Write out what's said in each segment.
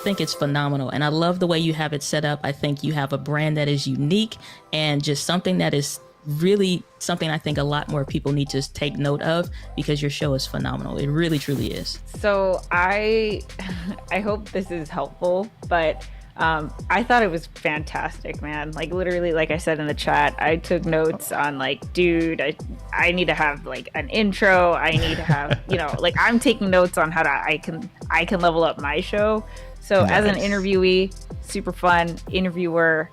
think it's phenomenal. And I love the way you have it set up. I think you have a brand that is unique and just something that is really something I think a lot more people need to take note of, because your show is phenomenal. It really, truly is. So I hope this is helpful, but I thought it was fantastic, man. Like literally, like I said in the chat, I took notes on like, dude, I need to have like an intro. I need to have, like I'm taking notes on how I can level up my show. So as an interviewee, super fun. Interviewer,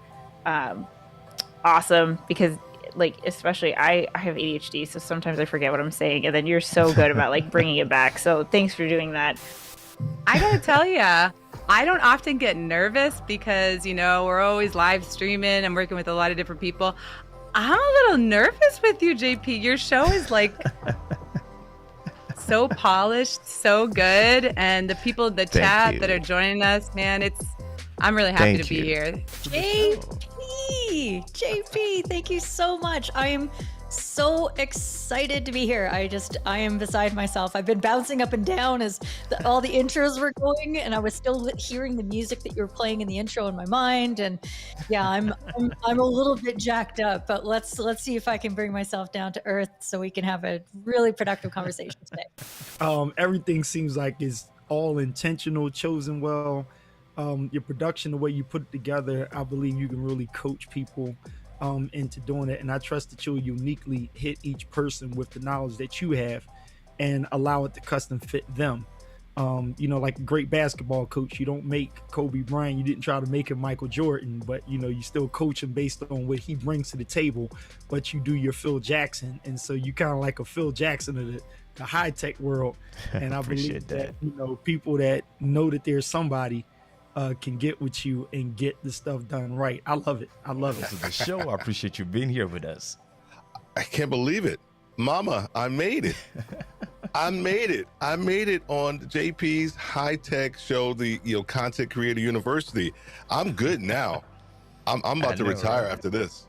awesome, because like especially I have ADHD, so sometimes I forget what I'm saying, and then you're so good about like bringing it back. So thanks for doing that. I gotta tell ya, I don't often get nervous because we're always live streaming and working with a lot of different people. I'm a little nervous with you, JP. Your show is like so polished, so good, and the people in the chat that are joining us, man, I'm really happy to be here. JP, thank you so much. I am so excited to be here. I am beside myself. I've been bouncing up and down as all the intros were going, and I was still hearing the music that you were playing in the intro in my mind. And yeah, I'm a little bit jacked up, but let's see if I can bring myself down to earth so we can have a really productive conversation today. Everything seems like it's all intentional, chosen well. Your production, the way you put it together, I believe you can really coach people into doing it. And I trust that you'll uniquely hit each person with the knowledge that you have and allow it to custom fit them. Like a great basketball coach, you don't make Kobe Bryant. You didn't try to make him Michael Jordan, but you still coach him based on what he brings to the table, but you do your Phil Jackson. And so you kind of like a Phil Jackson of the high-tech world. And I believe that, people that know that there's somebody can get with you and get the stuff done right. I love it. This is the show. I appreciate you being here with us. I can't believe it. Mama, I made it. I made it on JP's Hightek show, the Content Creator University. I'm good now. I'm about to retire after this.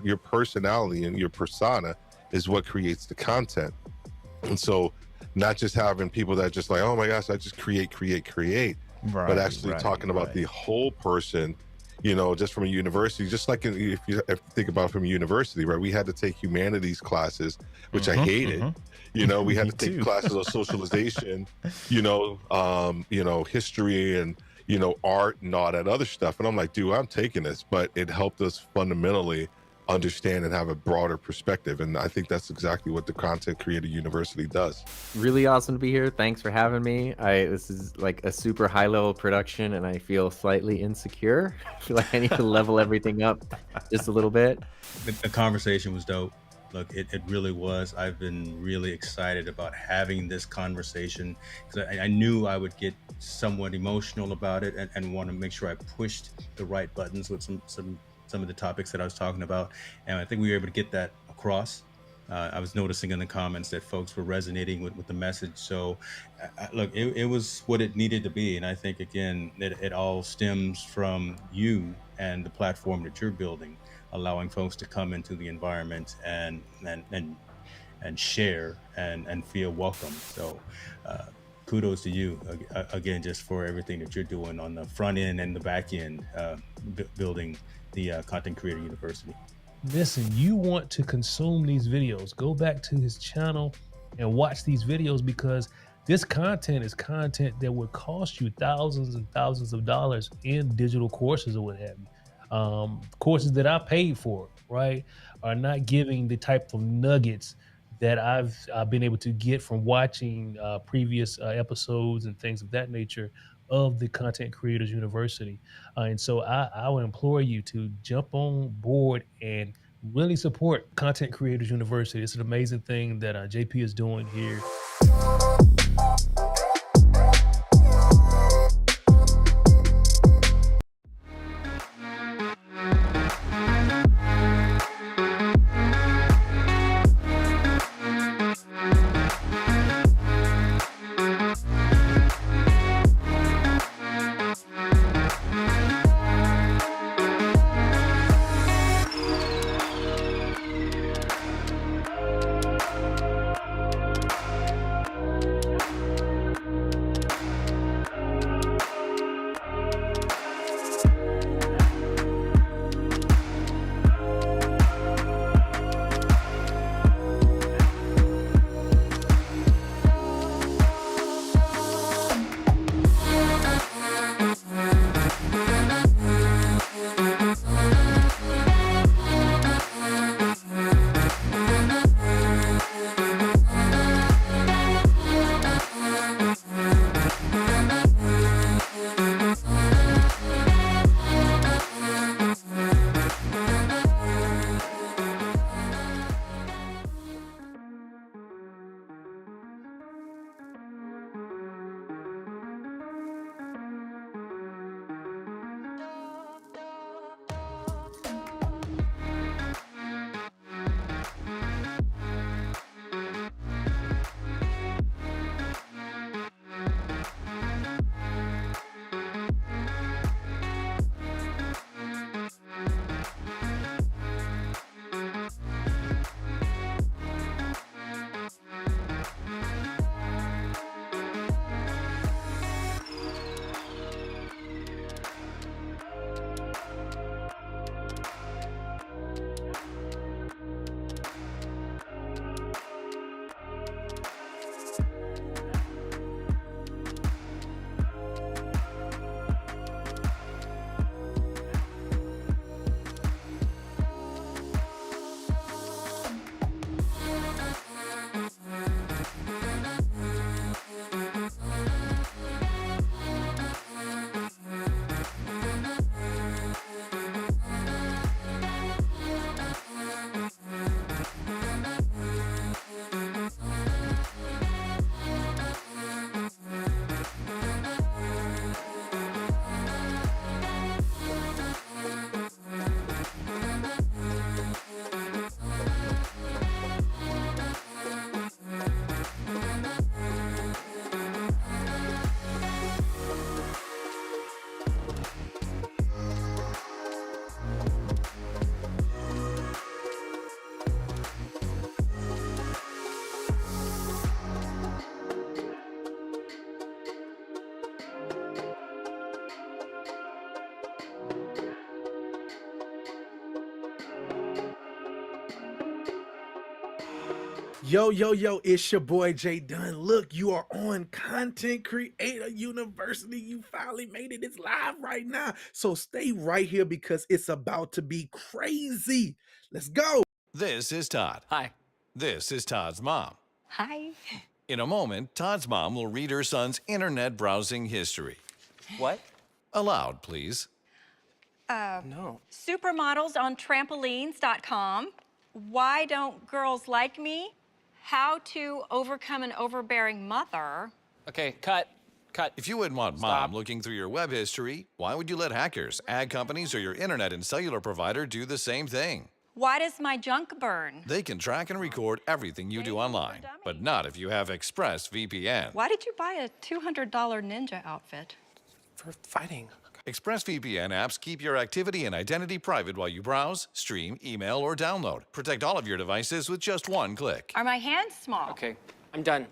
Your personality and your persona is what creates the content. And so not just having people that just like, oh my gosh, I just create, but actually talking about the whole person, just from a university, just like if you think about it from a university, right? We had to take humanities classes, which I hated. We had to take classes on socialization, history and, art and all that other stuff. And I'm like, dude, I'm taking this, but it helped us fundamentally understand and have a broader perspective. And I think that's exactly what the Content Creator University does. Really awesome to be here. Thanks for having me. This is like a super high level production and I feel slightly insecure. I feel like I need to level everything up just a little bit. The conversation was dope. Look, it really was. I've been really excited about having this conversation because I knew I would get somewhat emotional about it and want to make sure I pushed the right buttons with some of the topics that I was talking about. And I think we were able to get that across. I was noticing in the comments that folks were resonating with the message. So look, it was what it needed to be. And I think, again, it all stems from you and the platform that you're building, allowing folks to come into the environment and share and feel welcome. So kudos to you again, just for everything that you're doing on the front end and the back end, building the Content Creator University. Listen, you want to consume these videos, go back to his channel and watch these videos, because this content is content that would cost you thousands and thousands of dollars in digital courses or what have you. Courses that I paid for, right, are not giving the type of nuggets that I've been able to get from watching previous episodes and things of that nature of the Content Creators University. And so I would implore you to jump on board and really support Content Creators University. It's an amazing thing that JP is doing here. Yo, yo, yo, it's your boy Jay Dunn. Look, you are on Content Creator University. You finally made it. It's live right now. So stay right here because it's about to be crazy. Let's go. This is Todd. Hi. This is Todd's mom. Hi. In a moment, Todd's mom will read her son's internet browsing history. What? Aloud, please. No. Supermodels on trampolines.com. Why don't girls like me? How to overcome an overbearing mother. Okay, cut. If you wouldn't want mom looking through your web history, why would you let hackers, ad companies, or your internet and cellular provider do the same thing? Why does my junk burn? They can track and record everything you do online, but not if you have ExpressVPN. Why did you buy a $200 ninja outfit? For fighting. ExpressVPN apps keep your activity and identity private while you browse, stream, email, or download. Protect all of your devices with just one click. Are my hands small? Okay, I'm done.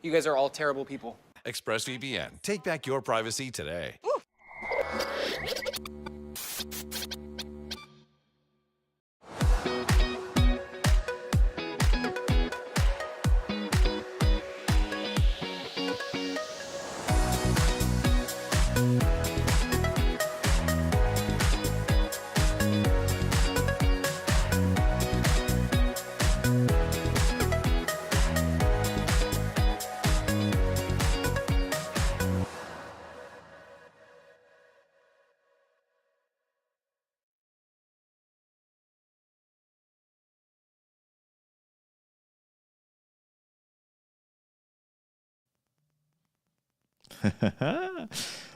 You guys are all terrible people. ExpressVPN. Take back your privacy today. Ooh.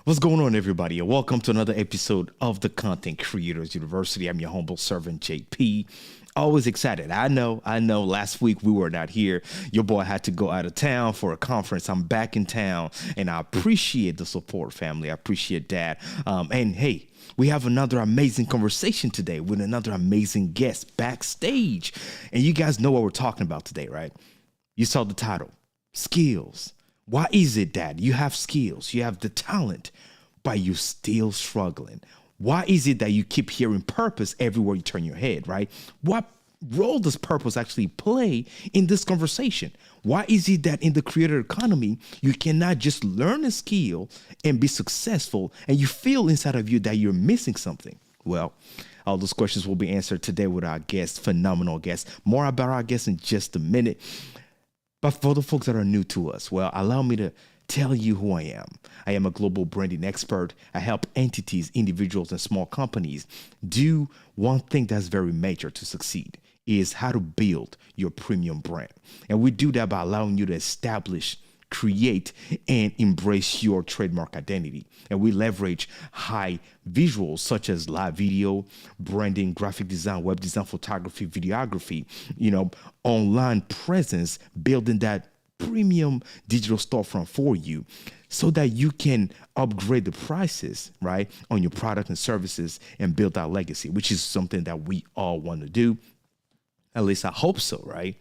What's going on, everybody? And welcome to another episode of the Content Creators University. I'm your humble servant, JP. Always excited. I know. Last week we were not here. Your boy had to go out of town for a conference. I'm back in town, and I appreciate the support, family. I appreciate that. And hey, we have another amazing conversation today with another amazing guest backstage. And you guys know what we're talking about today, right? You saw the title, Skills. Why is it that you have skills, you have the talent, but you're still struggling? Why is it that you keep hearing purpose everywhere you turn your head, right? What role does purpose actually play in this conversation? Why is it that in the creator economy, you cannot just learn a skill and be successful and you feel inside of you that you're missing something? Well, all those questions will be answered today with our guest, phenomenal guest. More about our guest in just a minute. But for the folks that are new to us, well, allow me to tell you who I am. I am a global branding expert. I help entities, individuals, and small companies do one thing that's very major to succeed, is how to build your premium brand. And we do that by allowing you to establish, create, and embrace your trademark identity. And we leverage high visuals such as live video, branding, graphic design, web design, photography, videography, online presence, building that premium digital storefront for you so that you can upgrade the prices, right, on your product and services and build that legacy, which is something that we all want to do. At least I hope so, right?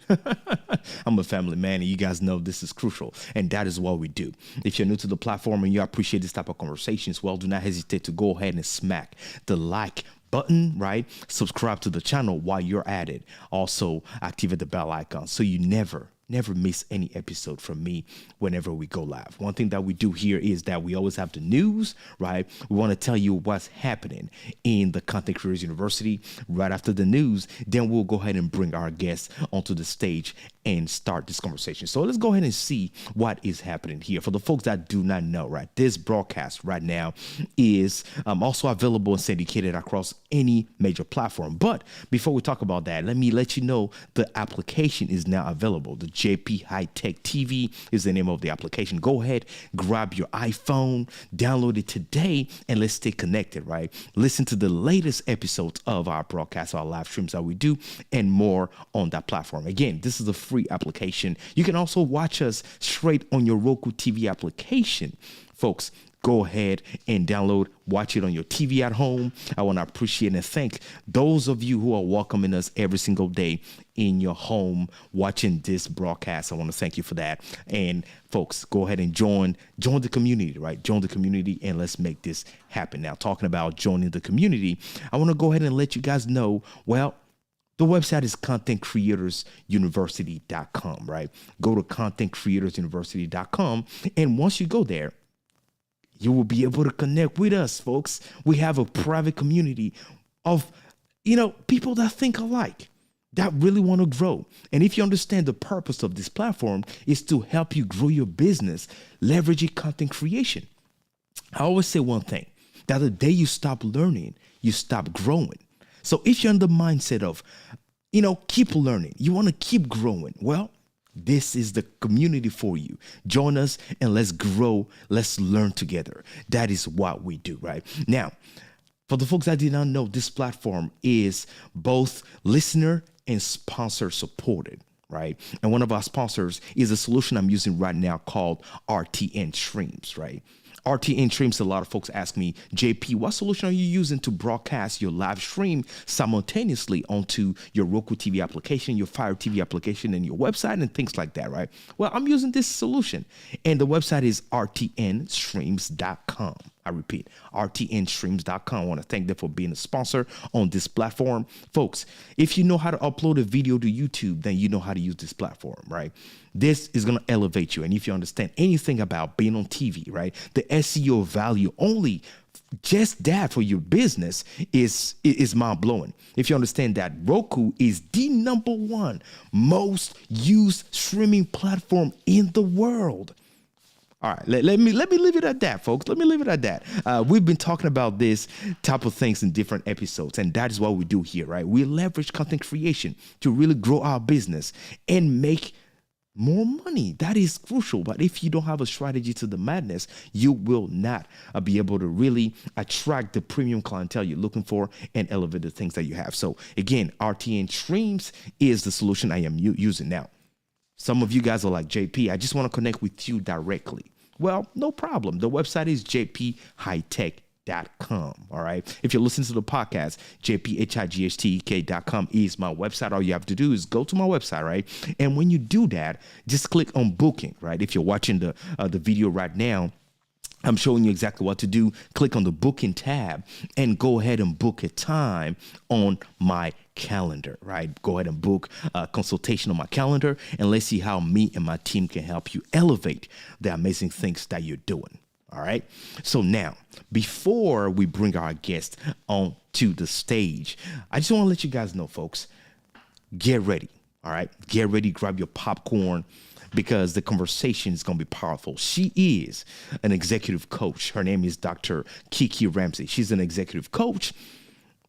I'm a family man, and you guys know this is crucial, and that is what we do. If you're new to the platform and you appreciate this type of conversations, well, do not hesitate to go ahead and smack the like button, right? Subscribe to the channel while you're at it. Also, activate the bell icon so you never miss any episode from me whenever we go live. One thing that we do here is that we always have the news, right? We want to tell you what's happening in the Content Creators University. Right after the news, then we'll go ahead and bring our guests onto the stage and start this conversation. So let's go ahead and see what is happening here. For the folks that do not know, right, this broadcast right now is also available and syndicated across any major platform. But before we talk about that, let me let you know the application is now available. The JP Hightek TV is the name of the application. Go ahead, grab your iPhone, download it today, and let's stay connected, right? Listen to the latest episodes of our broadcast, our live streams that we do, and more on that platform. Again, this is a free application. You can also watch us straight on your Roku TV application. Folks, go ahead and download, watch it on your TV at home. I want to appreciate and thank those of you who are welcoming us every single day in your home watching this broadcast. I want to thank you for that. And folks, go ahead and join the community, right? Join the community and let's make this happen. Now, talking about joining the community, I want to go ahead and let you guys know, well, The website is contentcreatorsuniversity.com, right? Go to contentcreatorsuniversity.com. And once you go there, you will be able to connect with us, folks. We have a private community of, people that think alike, that really want to grow. And if you understand the purpose of this platform is to help you grow your business, leveraging content creation. I always say one thing, that the day you stop learning, you stop growing. So if you're in the mindset of, keep learning, you want to keep growing, well, this is the community for you. Join us and let's grow. Let's learn together. That is what we do, right? Now, for the folks that did not know, this platform is both listener and sponsor supported, right? And one of our sponsors is a solution I'm using right now called RTN Streams, right? RTN Streams, a lot of folks ask me, JP, what solution are you using to broadcast your live stream simultaneously onto your Roku TV application, your Fire TV application, and your website and things like that, right? Well, I'm using this solution, and the website is rtnstreams.com. I repeat, rtnstreams.com. I want to thank them for being a sponsor on this platform. Folks, if you know how to upload a video to YouTube, then you know how to use this platform, right? This is going to elevate you. And if you understand anything about being on TV, right, the SEO value only just that for your business is mind blowing. If you understand that Roku is the #1 most used streaming platform in the world. All right, let me leave it at that, folks. Let me leave it at that. We've been talking about this type of things in different episodes, and that is what we do here, right? We leverage content creation to really grow our business and make more money. That is crucial. But if you don't have a strategy to the madness, you will not be able to really attract the premium clientele you're looking for and elevate the things that you have. So again, RTN Streams is the solution I am using now. Some of you guys are like, JP, I just want to connect with you directly. Well, no problem. The website is jphightek.com. All right. If you're listening to the podcast, jphightek.com is my website. All you have to do is go to my website, right? And when you do that, just click on booking, right? If you're watching the video right now, I'm showing you exactly what to do. Click on the booking tab and go ahead and book a time on my calendar, right? Go ahead and book a consultation on my calendar, and let's see how me and my team can help you elevate the amazing things that you're doing. All right. So now, before we bring our guest onto the stage, I just want to let you guys know, folks, get ready. All right. Get ready. Grab your popcorn, because the conversation is going to be powerful. She is an executive coach. Her name is Dr. Kiki Ramsey. She's an executive coach,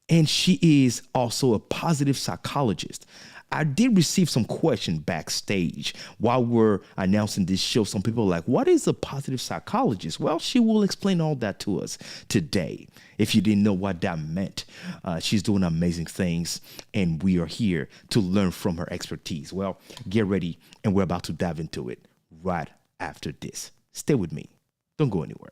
and she is also a positive psychologist. I did receive some questions backstage while we're announcing this show. Some people are like, what is a positive psychologist? Well, she will explain all that to us today. If you didn't know what that meant, she's doing amazing things, and we are here to learn from her expertise. Well, get ready, and we're about to dive into it right after this. Stay with me. Don't go anywhere.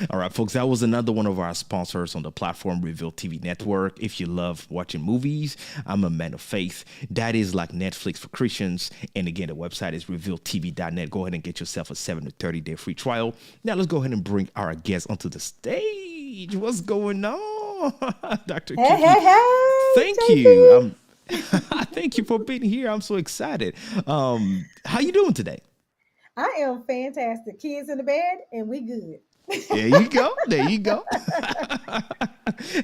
All right, folks, that was another one of our sponsors on the platform, Reveal TV Network. If you love watching movies, I'm a man of faith. That is like Netflix for Christians. And again, the website is revealtv.net. Go ahead and get yourself a 7 to 30-day free trial. Now let's go ahead and bring our guest onto the stage. What's going on, Dr. Kiki? Hey, thank you. Thank you for being here. I'm so excited. How you doing today? I am fantastic. Kids in the bed, and we good. There you go. There you go.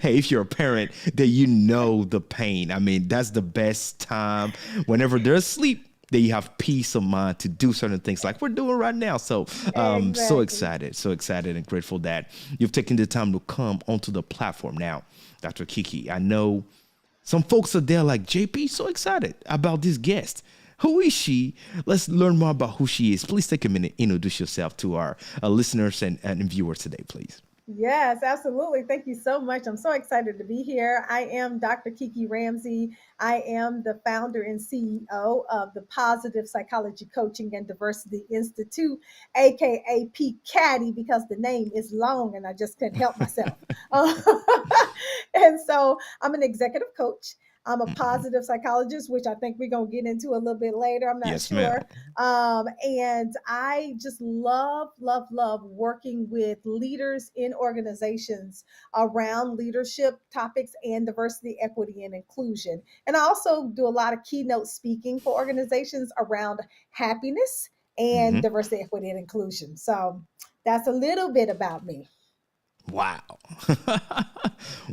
Hey, if you're a parent, then you know the pain. I mean, that's the best time. Whenever they're asleep, then you have peace of mind to do certain things like we're doing right now. So Exactly. so excited and grateful that you've taken the time to come onto the platform. Now, Dr. Kiki, I know some folks are there like, JP, so excited about this guest. Who is she? Let's learn more about who she is. Please take a minute, introduce yourself to our listeners and viewers today, please. Yes, absolutely. Thank you so much. I'm so excited to be here. I am Dr. Kiki Ramsey. I am the founder and CEO of the Positive Psychology Coaching and Diversity Institute, aka PPCaDI, because the name is long and I just couldn't help myself. And so I'm an executive coach. I'm a positive psychologist, which I think we're going to get into a little bit later. I'm not Yes, sure. ma'am. And I just love, love, love working with leaders in organizations around leadership topics and diversity, equity, and inclusion. And I also do a lot of keynote speaking for organizations around happiness and diversity, equity, and inclusion. So that's a little bit about me. Wow.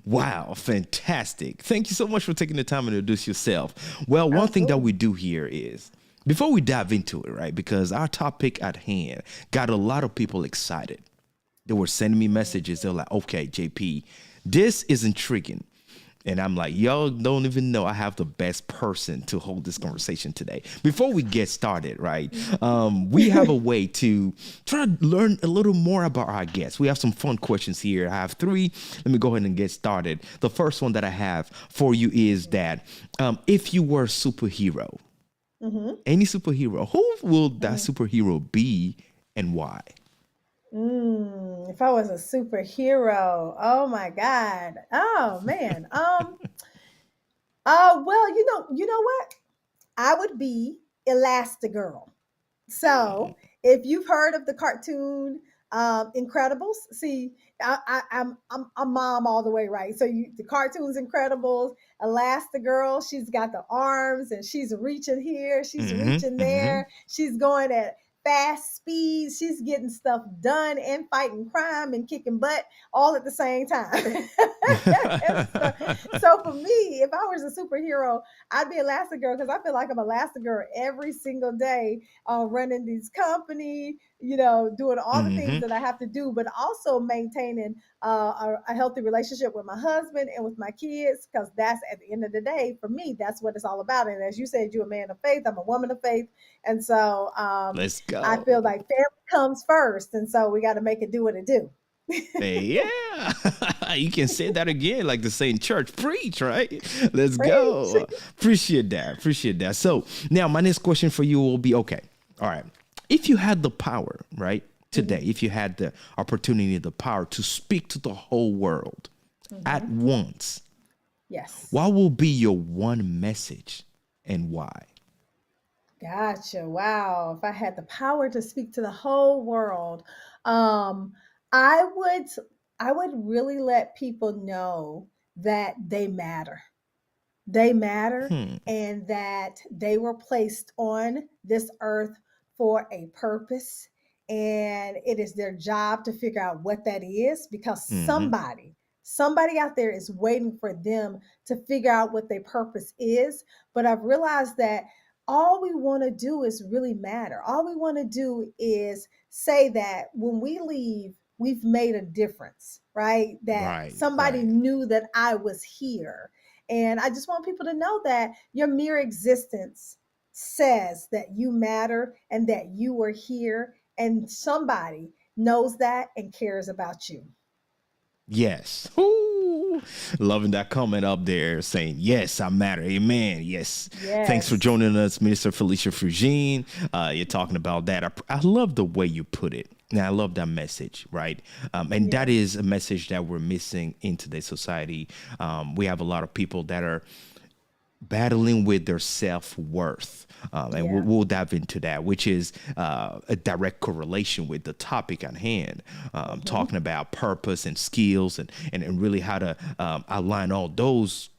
Wow. Fantastic. Thank you so much for taking the time to introduce yourself. Well, one thing that we do here is, before we dive into it, right, because our topic at hand got a lot of people excited. They were sending me messages. They're like, okay, JP, this is intriguing. And I'm like, y'all don't even know I have the best person to hold this conversation today. Before we get started, right, we have a way to try to learn a little more about our guests. We have some fun questions here. I have 3. Let me go ahead and get started. The first one that I have for you is that if you were a superhero, any superhero, who will that superhero be and why? If I was a superhero, oh my God. Oh man. Well, you know what? I would be Elastigirl. So if you've heard of the cartoon Incredibles, see, I'm a mom all the way, right? So the cartoon's Incredibles, Elastigirl, she's got the arms and she's reaching here, she's reaching there, she's going at fast speeds, she's getting stuff done and fighting crime and kicking butt all at the same time. so for me, if I was a superhero, I'd be Elastigirl because I feel like I'm Elastigirl every single day, running these company, doing all the things that I have to do, but also maintaining a healthy relationship with my husband and with my kids, because that's, at the end of the day, for me, that's what it's all about. And as you said, you're a man of faith, I'm a woman of faith. And so Let's go. I feel like family comes first. And so we got to make it do what it do. Yeah, you can say that again, like the saying church preach, right? Let's go. Appreciate that. So now my next question for you will be, okay, all right, if you had the power, right, today, if you had the opportunity, the power to speak to the whole world at once, yes, what will be your one message and why? Gotcha. Wow. If I had the power to speak to the whole world, I would really let people know that they matter. They matter and that they were placed on this earth for a purpose. And it is their job to figure out what that is, because somebody out there is waiting for them to figure out what their purpose is. But I've realized that all we want to do is really matter. All we want to do is say that when we leave, we've made a difference, right? That somebody knew that I was here. And I just want people to know that your mere existence says that you matter and that you are here, and somebody knows that and cares about you. Yes. Ooh, loving that comment up there saying, yes, I matter. Amen. Yes. Thanks for joining us, Minister Felicia Frugine. You're talking about that. I love the way you put it. And I love that message, right? And that is a message that we're missing in today's society. We have a lot of people that are battling with their self-worth. And we'll dive into that, which is a direct correlation with the topic at hand, talking about purpose and skills and really how to align all those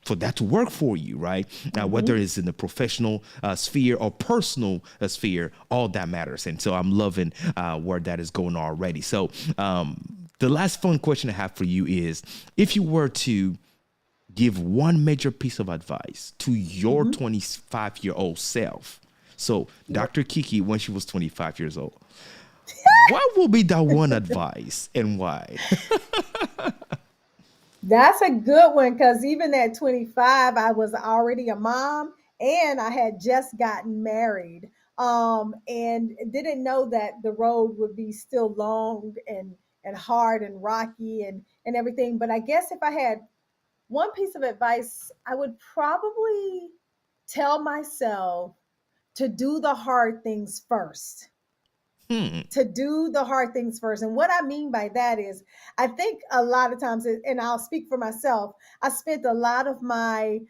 for that to work for you, right? Now, whether it's in the professional sphere or personal sphere, all that matters. And so I'm loving where that is going already. So the last fun question I have for you is, if you were to give one major piece of advice to your 25-year-old self. So Dr. Kiki, when she was 25 years old, what will be that one advice and why? That's a good one, because even at 25, I was already a mom and I had just gotten married, and didn't know that the road would be still long and hard and rocky and everything. But I guess if I had one piece of advice, I would probably tell myself to do the hard things first. To do the hard things first. And what I mean by that is, I think a lot of times, and I'll speak for myself, I spent a lot of my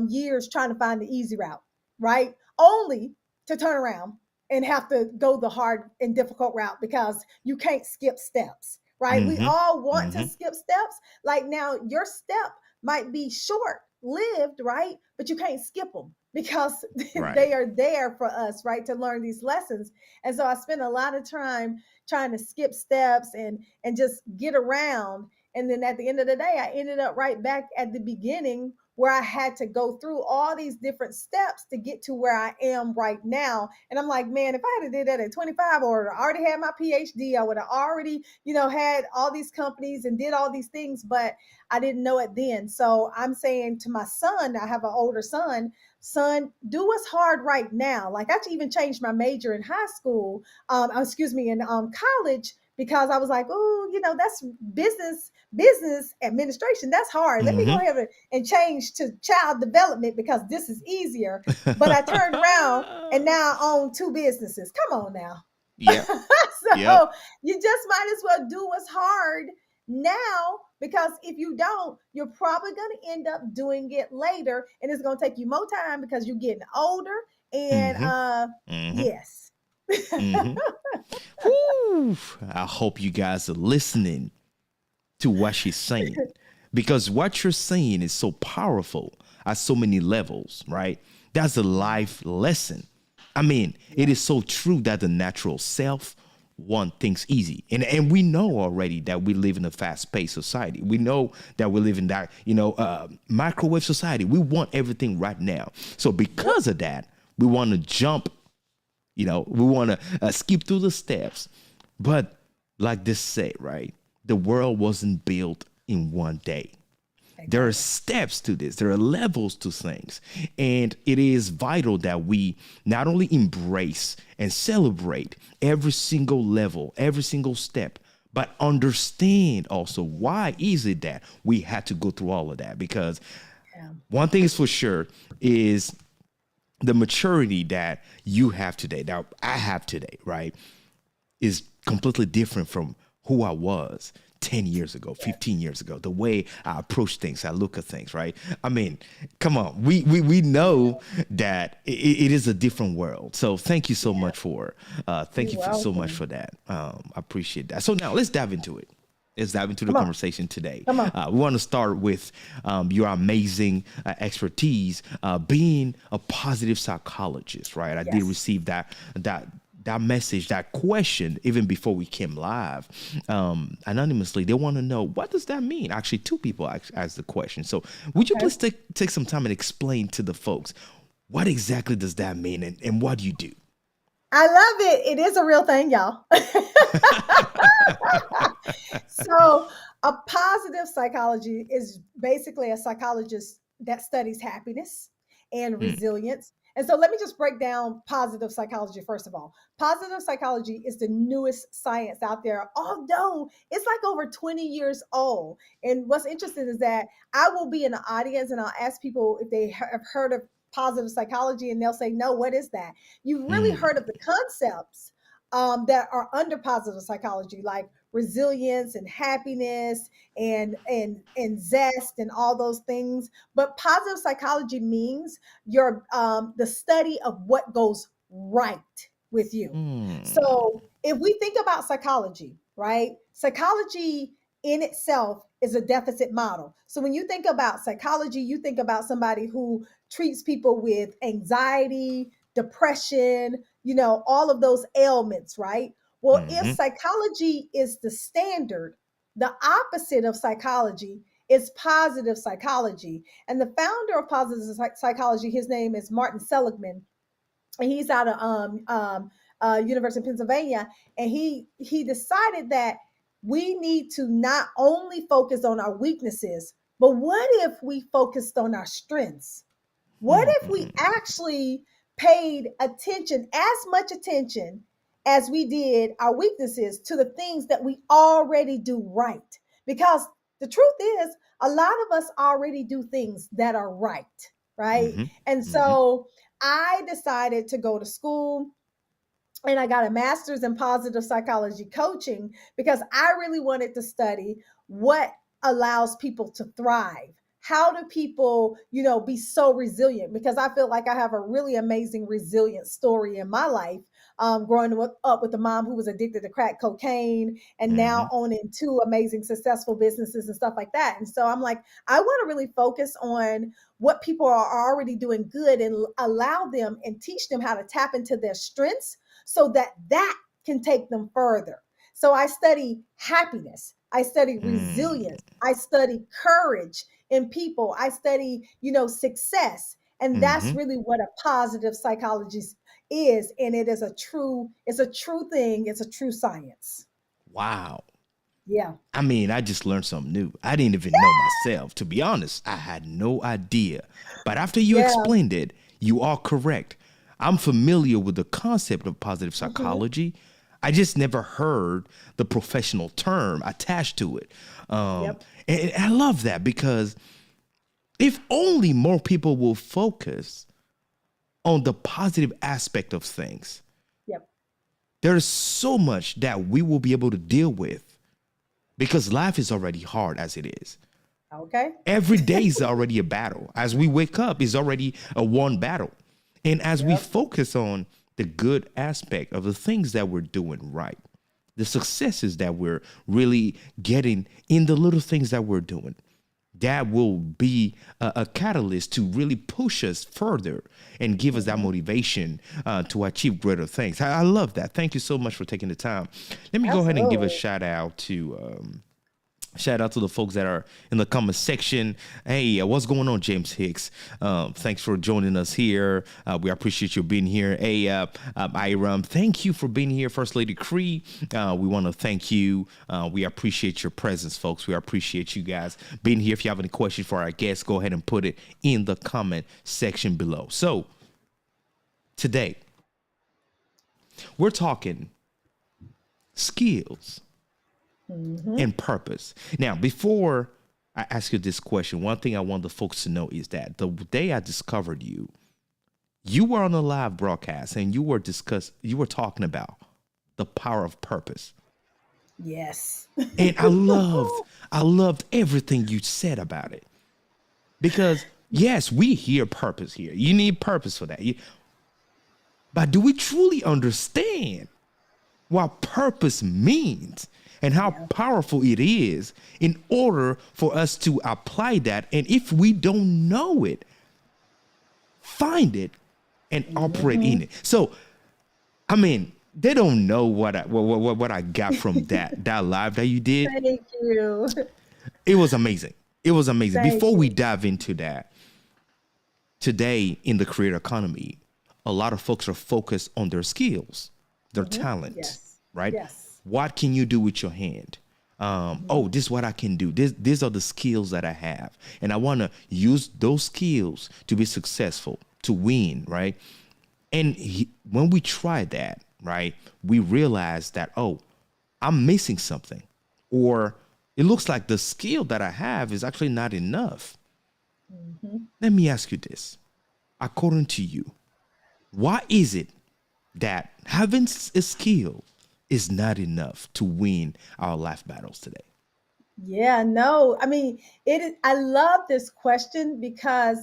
years trying to find the easy route, right? Only to turn around and have to go the hard and difficult route because you can't skip steps, right? We all want to skip steps. Like now, your step might be short lived, right? But you can't skip them because they are there for us, right? To learn these lessons. And so I spent a lot of time trying to skip steps and just get around. And then at the end of the day, I ended up right back at the beginning where I had to go through all these different steps to get to where I am right now. And I'm like, man, if I had did that at 25 or already had my PhD, I would have already, had all these companies and did all these things, but I didn't know it then. So I'm saying to my son, I have an older son, do what's hard right now. Like I even changed my major in high school, in college, because I was like, oh, that's business administration. That's hard. Let me go ahead and change to child development because this is easier. But I turned around and now I own 2 businesses. Come on now. Yeah. So you just might as well do what's hard now, because if you don't, you're probably going to end up doing it later, and it's going to take you more time because you're getting older. And yes. Whew. I hope you guys are listening to what she's saying, because what you're saying is so powerful at so many levels, right? That's a life lesson. I mean, it is so true that the natural self want things easy. And we know already that we live in a fast-paced society. We know that we live in that, microwave society. We want everything right now. So because of that, we want to jump, we want to skip through the steps. But like this said, right, the world wasn't built in one day. There are steps to this. There are levels to things. And it is vital that we not only embrace and celebrate every single level, every single step, but understand also why is it that we had to go through all of that. Because one thing is for sure is the maturity that you have today, that I have today, right, is completely different from who I was 10 years ago, 15 years ago, the way I approach things, I look at things, right? I mean, come on, we know that it is a different world. So thank you so much for, so much for that. I appreciate that. So now let's dive into it. Let's dive into the conversation today. We want to start with your amazing expertise, being a positive psychologist, right? I did receive that message, that question, even before we came live, anonymously. They want to know, what does that mean? Actually, 2 people asked the question. So would you please take some time and explain to the folks, what exactly does that mean and what do you do? I love it. It is a real thing, y'all. So a positive psychology is basically a psychologist that studies happiness and resilience. And so let me just break down positive psychology first of all. Positive psychology is the newest science out there, although it's like over 20 years old. And what's interesting is that I will be in the audience and I'll ask people if they have heard of positive psychology, and they'll say, no, what is that? You've really heard of the concepts that are under positive psychology, like resilience and happiness and zest and all those things. But positive psychology means your the study of what goes right with you. So if we think about psychology, right? Psychology in itself is a deficit model. So when you think about psychology, you think about somebody who treats people with anxiety, depression, all of those ailments, right? Well, if psychology is the standard, the opposite of psychology is positive psychology. And the founder of positive psychology, his name is Martin Seligman, and he's out of University of Pennsylvania. And he decided that we need to not only focus on our weaknesses, but what if we focused on our strengths? What if we actually paid attention, as much attention as we did our weaknesses, to the things that we already do right? Because the truth is, a lot of us already do things that are right, right? And so I decided to go to school, and I got a master's in positive psychology coaching because I really wanted to study what allows people to thrive. How do people, be so resilient? Because I feel like I have a really amazing resilient story in my life. Growing up with a mom who was addicted to crack cocaine, and now owning two amazing successful businesses and stuff like that. And so I'm like, I want to really focus on what people are already doing good and allow them and teach them how to tap into their strengths so that can take them further. So I study happiness. I study resilience. I study courage in people. I study, success. And that's really what a positive psychologist is. And it's a true thing. It's a true science. Wow. Yeah. I mean, I just learned something new. I didn't even know myself. To be honest, I had no idea. But after you explained it, you are correct. I'm familiar with the concept of positive psychology. I just never heard the professional term attached to it. And I love that, because if only more people will focus on the positive aspect of things, there's so much that we will be able to deal with, because life is already hard as it is. Okay. Every day is already a battle. As we wake up, is already a one battle. And as we focus on the good aspect of the things that we're doing right, the successes that we're really getting in the little things that we're doing, that will be a catalyst to really push us further and give us that motivation to achieve greater things. I love that. Thank you so much for taking the time. Let me go ahead and give a shout out to the folks that are in the comment section. Hey, what's going on, James Hicks? Thanks for joining us here. We appreciate you being here. Hey, Iram, thank you for being here. First Lady Cree, we want to thank you. We appreciate your presence, folks. We appreciate you guys being here. If you have any questions for our guests, go ahead and put it in the comment section below. So today, we're talking skills and purpose. Now, before I ask you this question, one thing I want the folks to know is that the day I discovered you, you were on a live broadcast and you were talking about the power of purpose. Yes. And I loved everything you said about it. Because yes, we hear purpose here. You need purpose for that. But do we truly understand what purpose means and how powerful it is in order for us to apply that? And if we don't know it, find it and operate in it. So, I mean, they don't know what I got from that live that you did. Thank you. It was amazing. It was amazing. Before we dive into that, today in the creator economy, a lot of folks are focused on their skills, their talent, right? Yes. What can you do with your hand? Oh, this is what I can do. These are the skills that I have. And I want to use those skills to be successful, to win, right? And when we try that, right, we realize that, oh, I'm missing something. Or it looks like the skill that I have is actually not enough. Let me ask you this. According to you, why is it that having a skill is not enough to win our life battles today? Yeah, no. I mean, I love this question because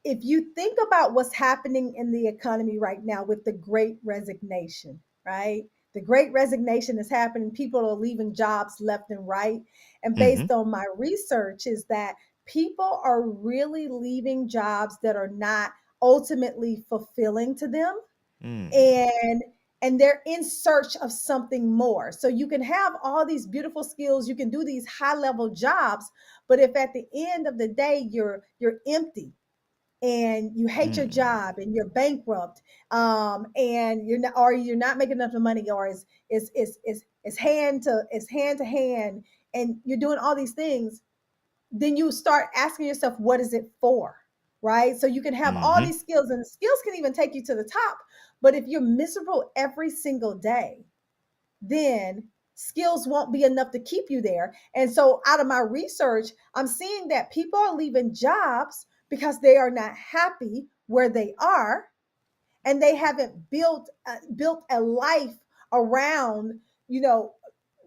if you think about what's happening in the economy right now with the great resignation, right? The great resignation is happening. People are leaving jobs left and right. And based on my research is that people are really leaving jobs that are not ultimately fulfilling to them. And they're in search of something more. So you can have all these beautiful skills, you can do these high level jobs, but if at the end of the day you're empty and you hate your job and you're bankrupt, and you're not making enough money, or it's hand to hand, and you're doing all these things, then you start asking yourself, what is it for? right? So you can have all these skills, and skills can even take you to the top. But if you're miserable every single day, then skills won't be enough to keep you there. And so out of my research, I'm seeing that people are leaving jobs because they are not happy where they are, and they haven't built a life around,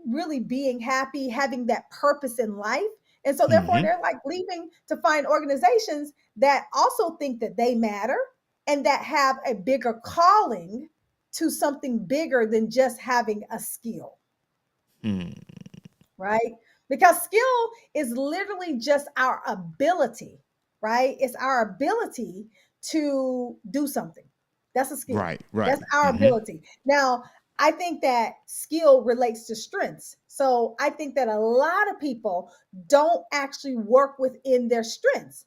really being happy, having that purpose in life. And so therefore they're like leaving to find organizations that also think that they matter and that have a bigger calling to something bigger than just having a skill. Right? Because skill is literally just our ability, right? It's our ability to do something. That's a skill. Right. That's our ability. Now, I think that skill relates to strengths. So I think that a lot of people don't actually work within their strengths.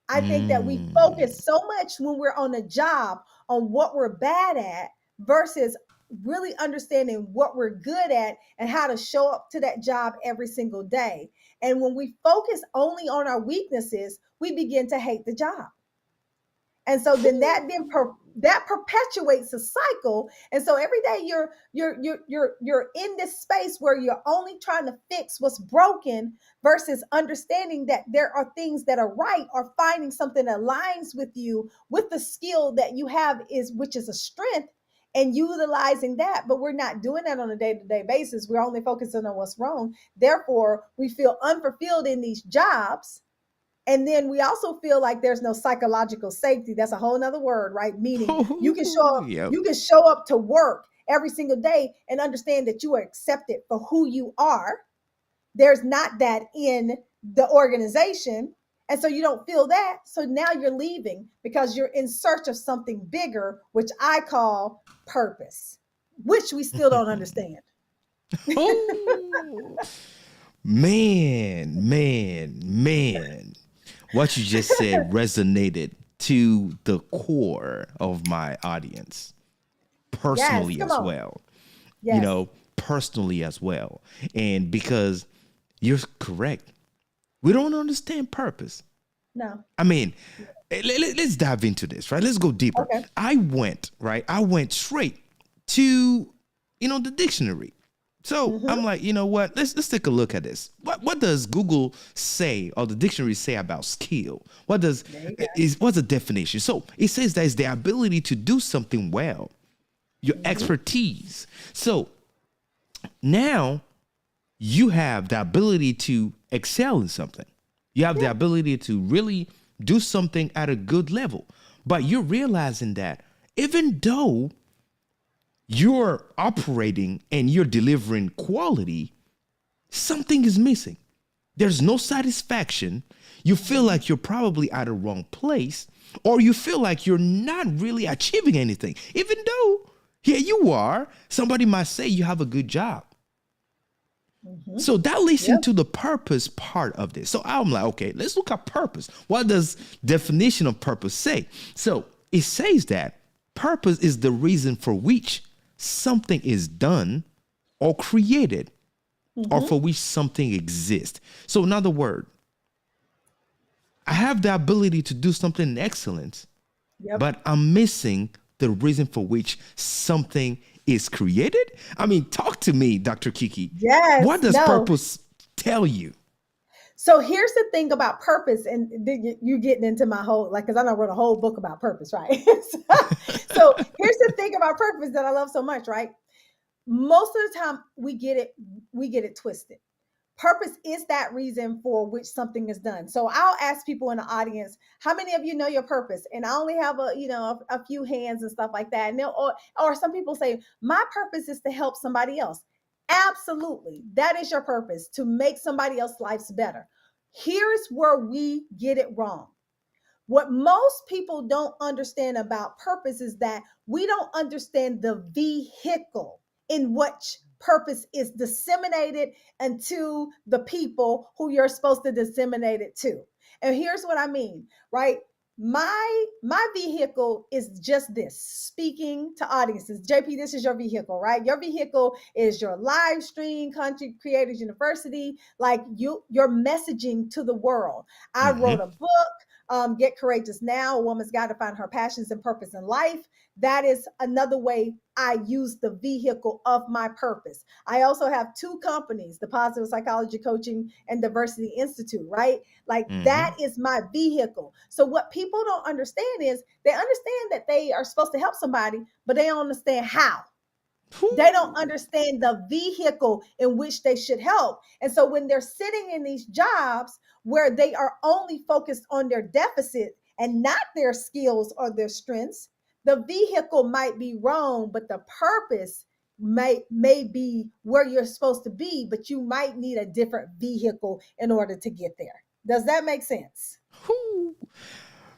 I think that we focus so much when we're on a job on what we're bad at versus really understanding what we're good at and how to show up to that job every single day. And when we focus only on our weaknesses, we begin to hate the job. And so then that perpetuates a cycle. And so every day you're in this space where you're only trying to fix what's broken versus understanding that there are things that are right, or finding something that aligns with you, with the skill that you have, which is a strength, and utilizing that. But we're not doing that on a day-to-day basis. We're only focusing on what's wrong. Therefore, we feel unfulfilled in these jobs. And then we also feel like there's no psychological safety. That's a whole nother word, right? Meaning you can show up, you can show up to work every single day and understand that you are accepted for who you are. There's not that in the organization. And so you don't feel that. So now you're leaving because you're in search of something bigger, which I call purpose, which we still don't understand. Man. What you just said resonated to the core of my audience, personally as well. Yes. Personally as well. And because you're correct, we don't understand purpose. No. I mean, let's dive into this, right? Let's go deeper. Okay. I went straight to, the dictionary. So I'm like, you know what? Let's take a look at this. What does Google say, or the dictionary say about skill? What's the definition? So it says that it's the ability to do something well, your expertise. So now you have the ability to excel in something. You have the ability to really do something at a good level. But you're realizing that even though you're operating and you're delivering quality, something is missing. There's no satisfaction. You feel like you're probably at a wrong place, or you feel like you're not really achieving anything, even though here you are. Somebody might say you have a good job. So that leads into the purpose part of this. So I'm like, okay, let's look at purpose. What does definition of purpose say? So it says that purpose is the reason for which something is done or created, or for which something exists. So in other words, I have the ability to do something in excellence, but I'm missing the reason for which something is created. I mean, talk to me, Dr. Kiki. Yes. What does purpose tell you? So here's the thing about purpose, and you're getting into my whole, because I wrote a whole book about purpose, right? So here's the thing about purpose that I love so much, right? Most of the time we get it twisted. Purpose is that reason for which something is done. So I'll ask people in the audience, how many of you know your purpose? And I only have a few hands and stuff like that. And or some people say, my purpose is to help somebody else. Absolutely. That is your purpose, to make somebody else's lives better. Here's where we get it wrong. What most people don't understand about purpose is that we don't understand the vehicle in which purpose is disseminated into the people who you're supposed to disseminate it to. And here's what I mean, right? My vehicle is just this: speaking to audiences. JP, this is your vehicle, right? Your vehicle is your live stream, Content Creators University, like your messaging to the world. I wrote a book. Get Courageous Now, A Woman's Guide to Find Her Passions and Purpose in Life. That is another way I use the vehicle of my purpose. I also have 2 companies, the Positive Psychology Coaching and Diversity Institute, right? Like that is my vehicle. So what people don't understand is they understand that they are supposed to help somebody, but they don't understand how. They don't understand the vehicle in which they should help. And so when they're sitting in these jobs where they are only focused on their deficit and not their skills or their strengths, the vehicle might be wrong, but the purpose may be where you're supposed to be, but you might need a different vehicle in order to get there. Does that make sense?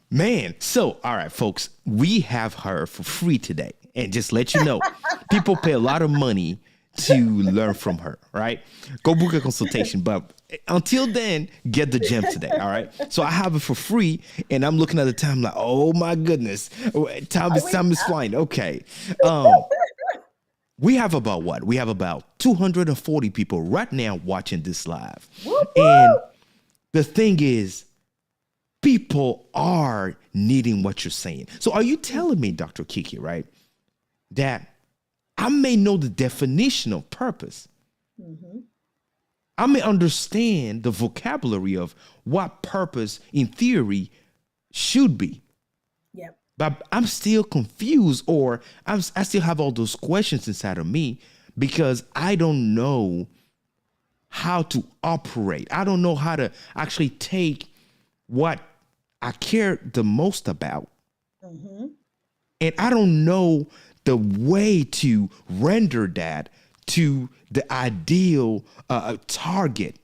Man, so all right, folks, we have her for free today. And just let you know, people pay a lot of money to learn from her, right? Go book a consultation. But until then, get the gem today, all right? So I have it for free, and I'm looking at the time like, oh my goodness, time is flying. Okay. We have about what? We have about 240 people right now watching this live. And the thing is, people are needing what you're saying. So are you telling me, Dr. Kiki, right, that I may know the definition of purpose? I may understand the vocabulary of what purpose in theory should be. Yep. But I'm still confused, or I still have all those questions inside of me because I don't know how to operate. I don't know how to actually take what I care the most about. And I don't know the way to render that to the ideal target.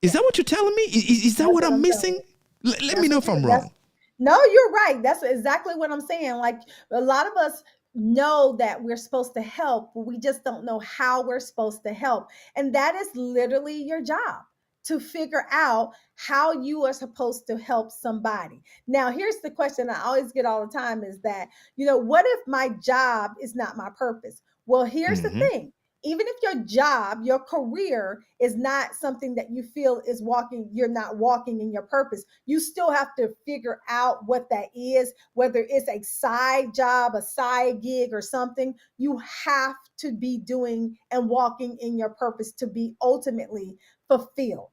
Is that what you're telling me? Is that what I'm missing? Let me know if I'm wrong. No, you're right. That's exactly what I'm saying. Like a lot of us know that we're supposed to help, but we just don't know how we're supposed to help. And that is literally your job, to figure out how you are supposed to help somebody. Now, here's the question I always get all the time is that, what if my job is not my purpose? Well, here's the thing. Even if your job, your career is not something that you feel is you're not walking in your purpose, you still have to figure out what that is, whether it's a side job, a side gig or something. You have to be doing and walking in your purpose to be ultimately fulfilled.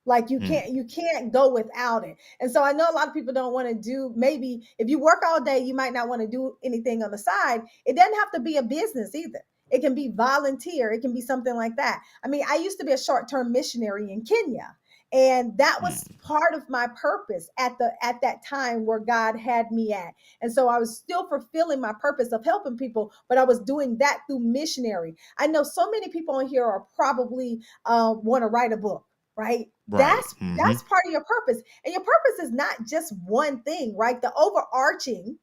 Like you can't go without it. And so I know a lot of people don't want to do, maybe if you work all day, you might not want to do anything on the side. It doesn't have to be a business either. It can be volunteer. It can be something like that. I mean, I used to be a short-term missionary in Kenya, and that was part of my purpose at that time where God had me at. And so I was still fulfilling my purpose of helping people, but I was doing that through missionary. I know so many people on here are probably want to write a book, right? That's part of your purpose. And your purpose is not just one thing, right? The overarching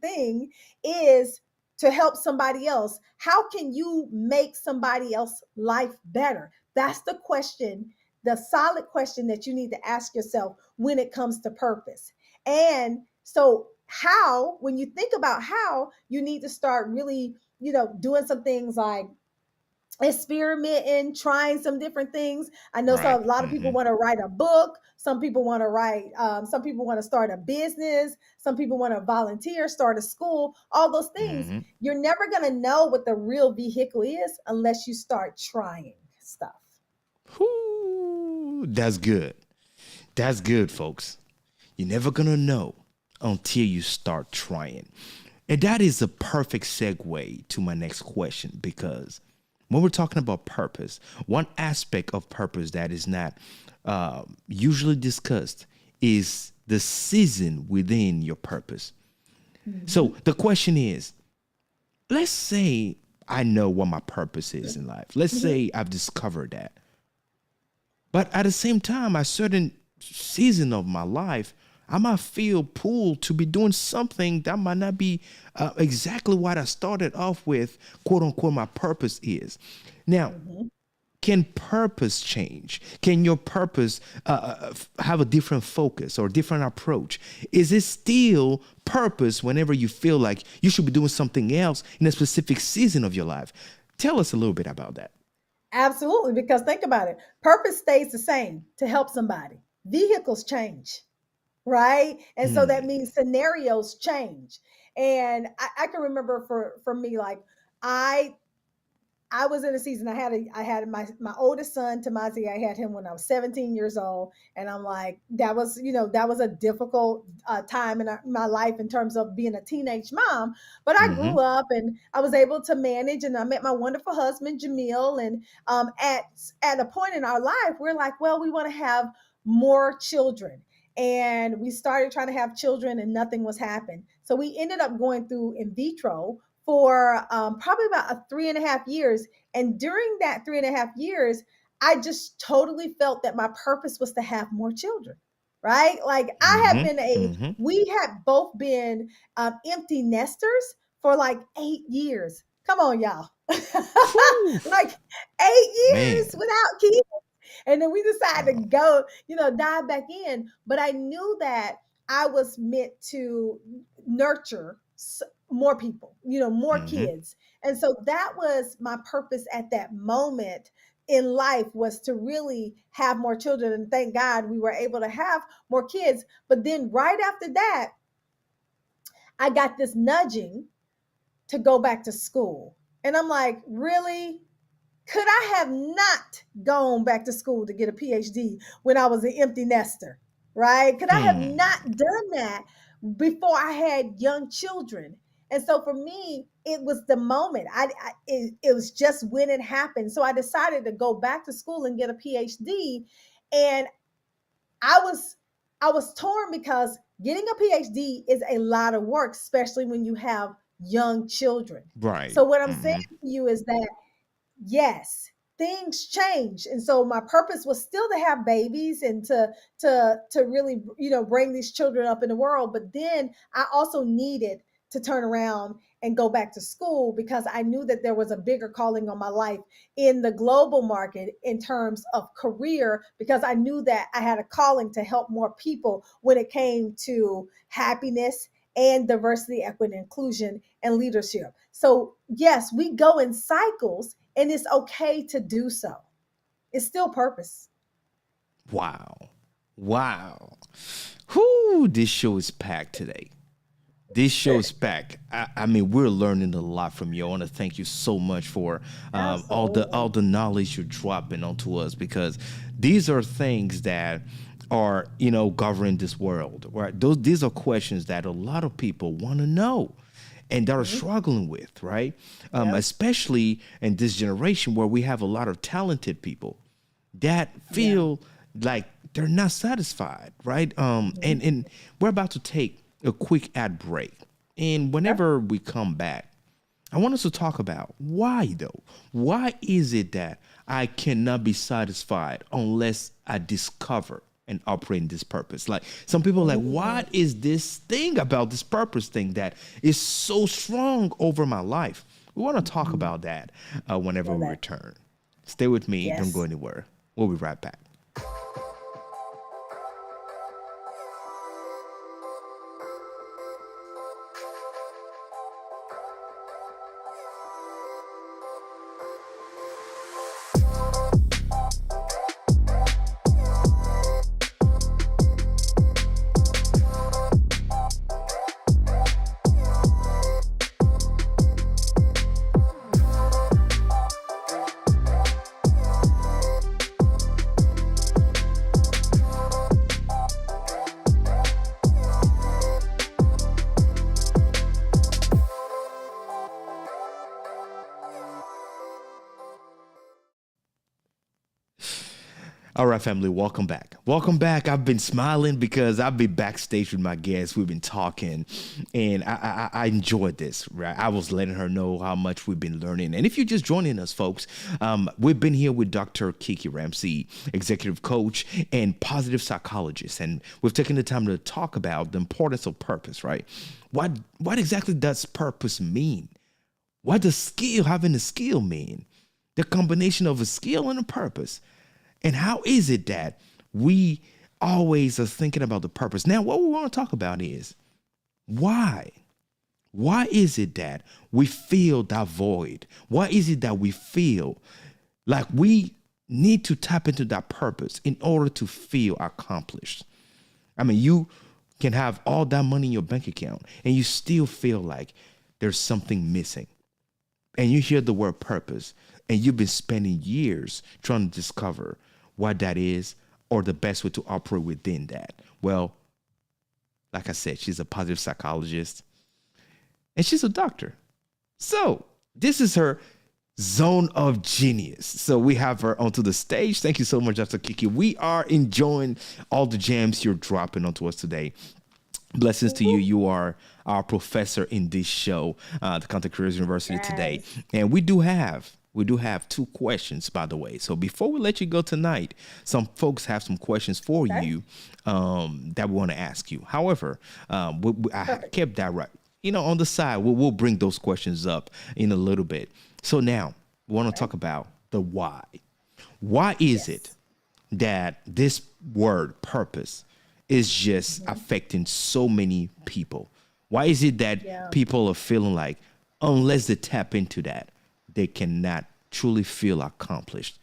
thing is to help somebody else. How can you make somebody else's life better? That's the question, the solid question that you need to ask yourself when it comes to purpose. And so when you think about how, you need to start really, doing some things like experimenting, trying some different things. I know a lot of people want to write a book. Some people want to some people want to start a business. Some people want to volunteer, start a school, all those things. You're never going to know what the real vehicle is unless you start trying stuff. That's good. That's good, folks. You're never going to know until you start trying. And that is a perfect segue to my next question, because when we're talking about purpose, one aspect of purpose that is not usually discussed is the season within your purpose. So the question is, let's say I know what my purpose is in life. Let's say I've discovered that. But at the same time, a certain season of my life, I might feel pulled to be doing something that might not be exactly what I started off with, quote unquote, my purpose is. Now, can purpose change? Can your purpose have a different focus or different approach? Is it still purpose whenever you feel like you should be doing something else in a specific season of your life? Tell us a little bit about that. Absolutely, because think about it. Purpose stays the same, to help somebody. Vehicles change. right? And so that Hmm. means scenarios change. And I can remember for me, like I I was in a season. I had my oldest son, Tamazi. I had him when I was 17 years old, and I'm like, that was a difficult time in my life in terms of being a teenage mom. But I Hmm. grew up, and I was able to manage, and I met my wonderful husband, Jamil. And at a point in our life, we're like, well, we want to have more children. And we started trying to have children, and nothing was happening. So we ended up going through in vitro for probably about 3.5 years. And during that 3.5 years, I just totally felt that my purpose was to have more children, right? Like Hmm. Hmm. we had both been empty nesters for like 8 years. Come on, y'all. Whew. Like 8 years Man. without kids. And then we decided to go, dive back in. But I knew that I was meant to nurture more people, more Hmm. kids. And so that was my purpose at that moment in life, was to really have more children. And thank God we were able to have more kids. But then right after that, I got this nudging to go back to school. And I'm like, really? Could I have not gone back to school to get a PhD when I was an empty nester? Right? Could I have Hmm. not done that before I had young children? And so for me, it was the moment. It was just when it happened. So I decided to go back to school and get a PhD. And I was I was torn because getting a PhD is a lot of work, especially when you have young children. Right. So what I'm saying Hmm. to you is that yes, things change. And so my purpose was still to have babies and to really, bring these children up in the world. But then I also needed to turn around and go back to school, because I knew that there was a bigger calling on my life in the global market in terms of career, because I knew that I had a calling to help more people when it came to happiness and diversity, equity, inclusion, and leadership. So, yes, we go in cycles, and it's okay to do so. It's still purpose. Wow. Wow. Whoo, this show is packed today. This show is packed. I mean, we're learning a lot from you. I want to thank you so much for all Absolutely. the knowledge you're dropping onto us, because these are things that are governing this world. Right? These are questions that a lot of people want to know and that are Mhm. struggling with, right? Yep. Especially in this generation where we have a lot of talented people that Yeah. feel like they're not satisfied, right? Mhm. And we're about to take a quick ad break, and Okay. whenever we come back, I want us to talk about why though. Why is it that I cannot be satisfied unless I discover and operate in this purpose? Like some people are like, Mhm. what is this thing about this purpose thing that is so strong over my life? We want to talk Mhm. about that whenever Love we that. return. Stay with me. Don't go Yes. anywhere. We'll be right back. All right, family, welcome back. Welcome back. I've been smiling because I've been backstage with my guests. We've been talking, and I enjoyed this. Right, I was letting her know how much we've been learning. And if you're just joining us, folks, we've been here with Dr. Kiki Ramsey, executive coach and positive psychologist, and we've taken the time to talk about the importance of purpose. Right, what exactly does purpose mean? What does having a skill mean? The combination of a skill and a purpose. And how is it that we always are thinking about the purpose? Now, what we want to talk about is why? Why is it that we feel that void? Why is it that we feel like we need to tap into that purpose in order to feel accomplished? I mean, can have all that money in your bank account and you still feel like there's something missing. And you hear the word purpose and you've been spending years trying to discover what that is or the best way to operate within that. Well, like I said, she's a positive psychologist and she's a doctor. So this is her zone of genius. So we have her onto the stage. Thank you so much, Dr. Kiki. We are enjoying all the gems you're dropping onto us today. Blessings to you. You are our professor in this show, the Content Creators University today. And we do have 2 questions, by the way. So before we let you go tonight, some folks have some questions for you that we want to ask you. However, I kept that right. On the side, we'll bring those questions up in a little bit. So now we want to talk about the why. Why is it that this word purpose is just affecting so many people? Why is it that people are feeling like unless they tap into that, they cannot truly feel accomplished?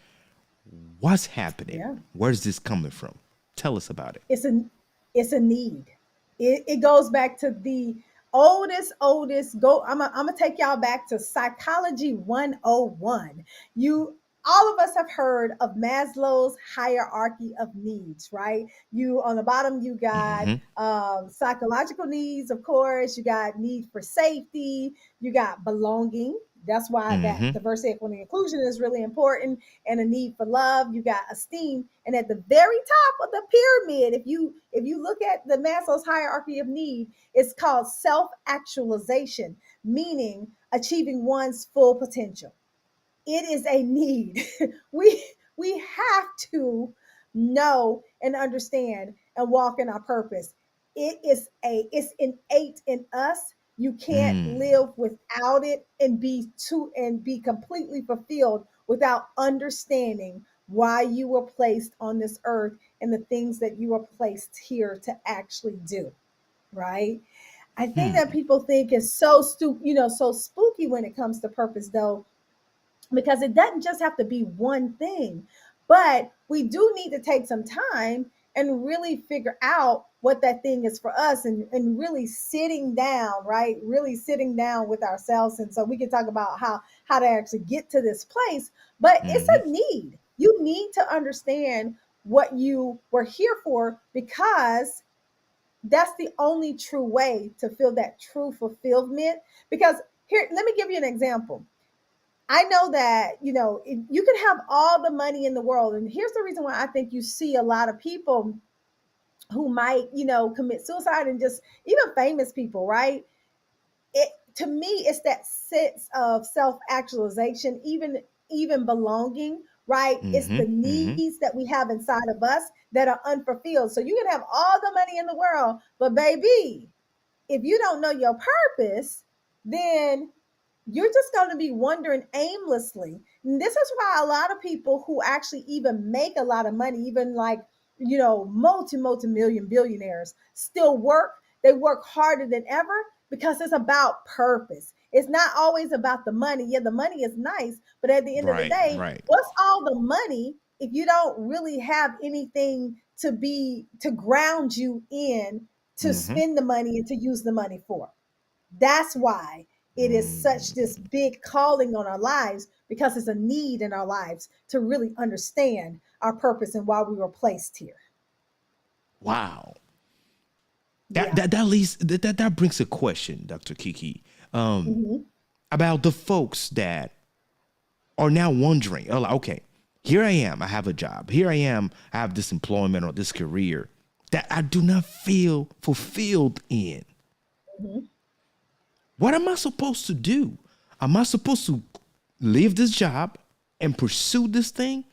What's happening? Yeah. Where's this coming from? Tell us about it. It's a need. It goes back to the oldest I'm gonna take y'all back to Psychology 101. All of us have heard of Maslow's hierarchy of needs, right? You on the bottom, you got psychological needs, of course. You got need for safety. You got belonging. That's why that diversity, equity, and inclusion is really important. And a need for love. You got esteem. And at the very top of the pyramid, if you look at the Maslow's hierarchy of need, it's called self-actualization, meaning achieving one's full potential. It is a need. We have to know and understand and walk in our purpose. It's innate in us. You can't live without it and be completely fulfilled without understanding why you were placed on this earth and the things that you were placed here to actually do. Right? I think that people think it's so spooky when it comes to purpose, though, because it doesn't just have to be one thing, but we do need to take some time and really figure out what that thing is for us, and really sitting down, right? Really sitting down with ourselves. And so we can talk about how to actually get to this place, but it's a need. You need to understand what you were here for, because that's the only true way to feel that true fulfillment. Because here, let me give you an example. I know that, you can have all the money in the world. And here's the reason why I think you see a lot of people who might, commit suicide, and just even famous people, right? To me, it's that sense of self-actualization, even belonging, right? It's the needs that we have inside of us that are unfulfilled. So you can have all the money in the world, but baby, if you don't know your purpose, then you're just going to be wandering aimlessly. And this is why a lot of people who actually even make a lot of money, even like, multi-million billionaires, still work. They work harder than ever because it's about purpose. It's not always about the money. Yeah, the money is nice, but at the end of the day, what's all the money if you don't really have anything to ground you in to spend the money and to use the money for? That's why it is such this big calling on our lives, because it's a need in our lives to really understand our purpose and why we were placed here. Wow. That brings a question, Dr. Kiki, about the folks that are now wondering, okay, here I am, I have a job. Here I am, I have this employment or this career that I do not feel fulfilled in. What am I supposed to do? Am I supposed to leave this job and pursue this thing?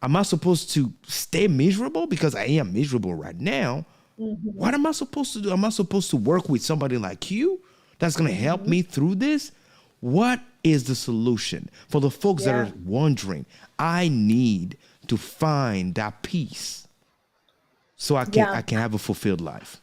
Am I supposed to stay miserable? Because I am miserable right now. What am I supposed to do? Am I supposed to work with somebody like you that's going to help me through this? What is the solution for the folks that are wondering? I need to find that peace so I can have a fulfilled life.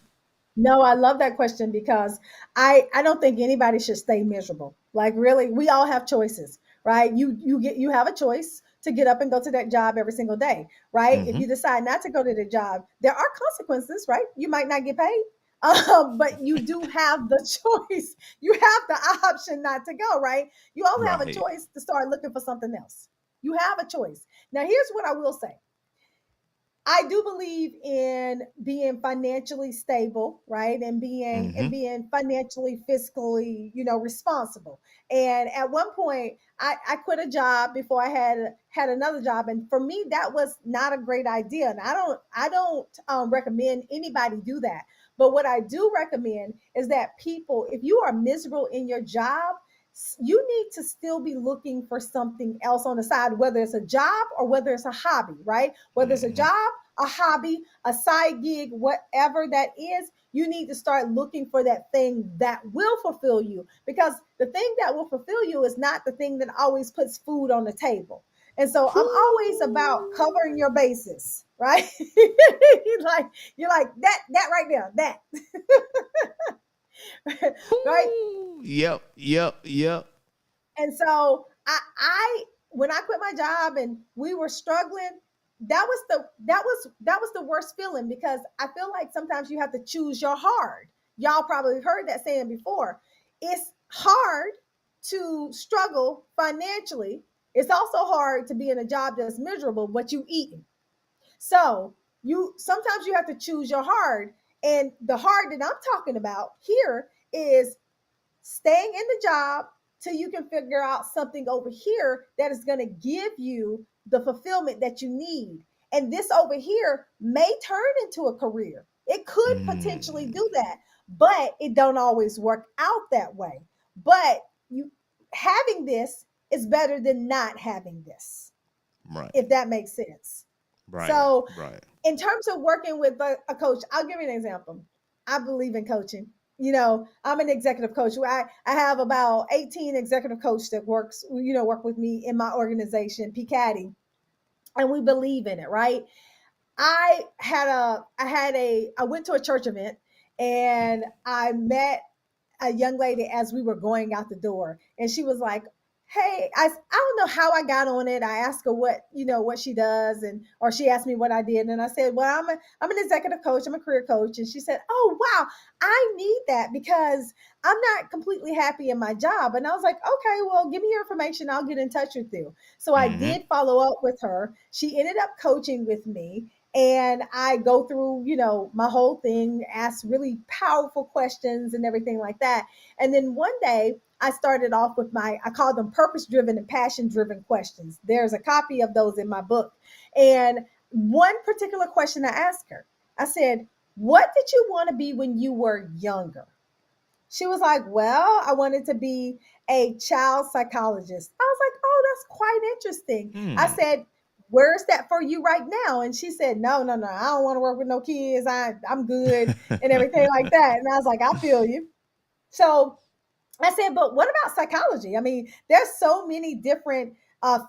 No, I love that question, because I don't think anybody should stay miserable. Like, really, we all have choices, right? You have a choice to get up and go to that job every single day, right? If you decide not to go to the job, there are consequences, right? You might not get paid. But you do have the choice. You have the option not to go, right? You also have a Right. choice to start looking for something else. You have a choice. Now, here's what I will say. I do believe in being financially stable, right? And being financially, fiscally, responsible. And at one point, I quit a job before I had another job, and for me, that was not a great idea. And I don't recommend anybody do that. But what I do recommend is that people, if you are miserable in your job, you need to still be looking for something else on the side, whether it's a job or whether it's a hobby, right? Whether it's a job, a hobby, a side gig, whatever that is, you need to start looking for that thing that will fulfill you, because the thing that will fulfill you is not the thing that always puts food on the table. And so I'm always about covering your bases, right? you're like that right there, that. Right? Yep. And so I when I quit my job and we were struggling, that was the worst feeling, because I feel like sometimes you have to choose your hard. Y'all probably heard that saying before. It's hard to struggle financially. It's also hard to be in a job that's miserable, but you eating. So sometimes you have to choose your hard. And the hard that I'm talking about here is staying in the job till you can figure out something over here that is going to give you the fulfillment that you need. And this over here may turn into a career. It could potentially do that, but it don't always work out that way. But you having this is better than not having this, Right. if that makes sense. Right. So Right. in terms of working with a coach, I'll give you an example. I believe in coaching. I'm an executive coach. I have about 18 executive coaches that work with me in my organization, PPCaDI, and we believe in it, right? I went to a church event, and I met a young lady as we were going out the door, and she was like, hey, I don't know how I got on it. I asked her what she does, or she asked me what I did, and I said, well, I'm an executive coach, I'm a career coach. And she said, oh wow, I need that because I'm not completely happy in my job. And I was like, okay, well, give me your information, I'll get in touch with you. So I did follow up with her. She ended up coaching with me, and I go through, my whole thing, ask really powerful questions and everything like that. And then one day I started off with I call them purpose-driven and passion-driven questions. There's a copy of those in my book. And one particular question I asked her, I said, what did you want to be when you were younger? She was like, well, I wanted to be a child psychologist. I was like, oh, that's quite interesting. I said, where's that for you right now? And she said, no, I don't want to work with no kids. I'm good and everything like that. And I was like, I feel you. So I said, but what about psychology? I mean, there's so many different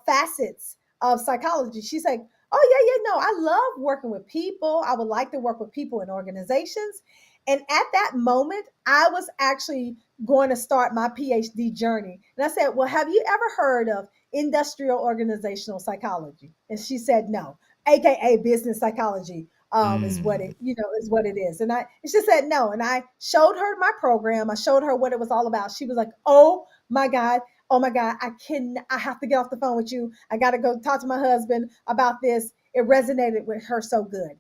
facets of psychology. She's like, oh, yeah, no, I love working with people. I would like to work with people in organizations. And at that moment, I was actually going to start my PhD journey. And I said, well, have you ever heard of industrial organizational psychology? And she said, no, AKA business psychology. Is what it is. And she said no. And I showed her my program. I showed her what it was all about. She was like, oh my God, I have to get off the phone with you. I got to go talk to my husband about this. It resonated with her so good.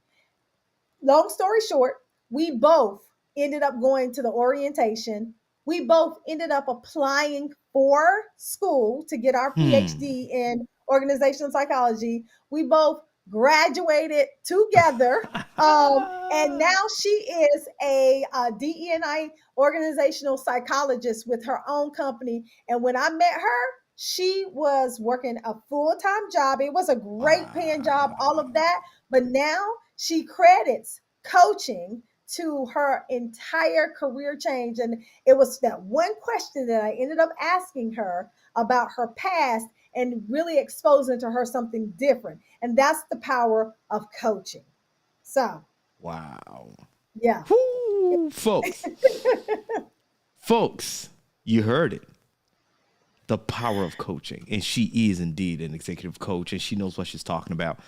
Long story short, we both ended up going to the orientation. We both ended up applying for school to get our PhD in organizational psychology. We both graduated together. And now she is a DE&I organizational psychologist with her own company. And when I met her, she was working a full-time job. It was a great paying job, all of that. But now she credits coaching to her entire career change. And it was that one question that I ended up asking her about her past and really exposing to her something different. And that's the power of coaching. So, wow. Yeah. Woo, folks, you heard it. The power of coaching. And she is indeed an executive coach, and she knows what she's talking about.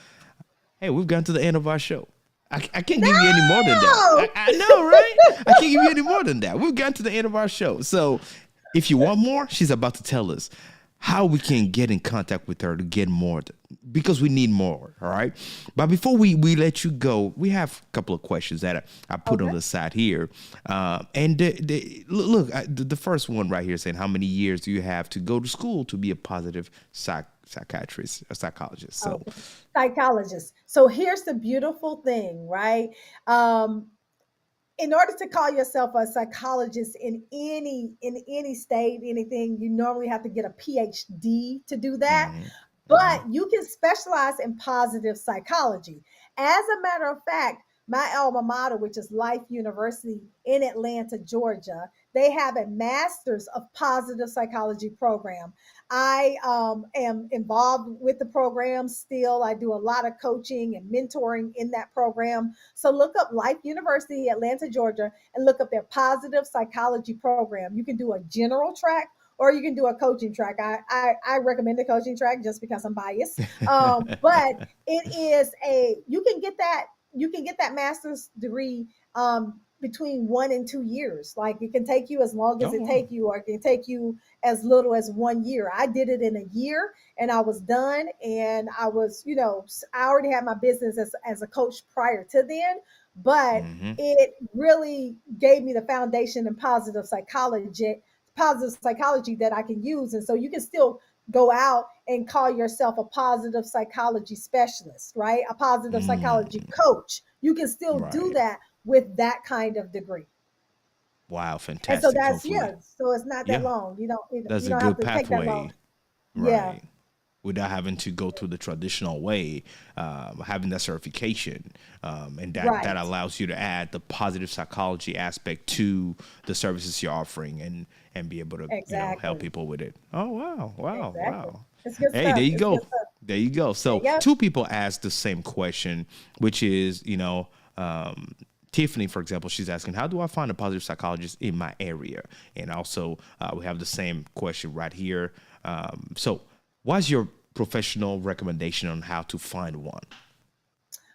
Hey, we've gotten to the end of our show. I can't give you any more than that. I know, right? I can't give you any more than that. We've gotten to the end of our show. So if you want more, she's about to tell us how we can get in contact with her to get more, because we need more. All right. But before we let you go, we have a couple of questions that I put on the side here. And look, the first one right here saying, how many years do you have to go to school to be a positive psychiatrist, a psychologist? So Psychologist. So here's the beautiful thing, right? In order to call yourself a psychologist in any state, anything, you normally have to get a PhD to do that. But you can specialize in positive psychology. As a matter of fact, my alma mater, which is Life University in Atlanta, Georgia, they have a master's of positive psychology program. I am involved with the program still. I do a lot of coaching and mentoring in that program. So look up Life University, Atlanta, Georgia, and look up their positive psychology program. You can do a general track or you can do a coaching track. I recommend the coaching track just because I'm biased. But it is you can get that master's degree between 1 and 2 years. Like it can take you as long as it take you, or it can take you as little as 1 year. I did it in a year and I was done. And I was, I already had my business as a coach prior to then, but it really gave me the foundation in positive psychology that I can use. And so you can still go out and call yourself a positive psychology specialist, right? A positive psychology coach. You can still do that with that kind of degree. Wow, fantastic. And so that's so it's not that long. You don't That's you don't a have good to take that long. pathway. Yeah. Without having to go through the traditional way, having that certification, and that allows you to add the positive psychology aspect to the services you're offering and be able to help people with it. Oh wow. It's good Hey, stuff. there you It's go. good stuff. There you go. So two people asked the same question, which is, Tiffany, for example, she's asking, how do I find a positive psychologist in my area? And also, we have the same question right here. So what's your professional recommendation on how to find one?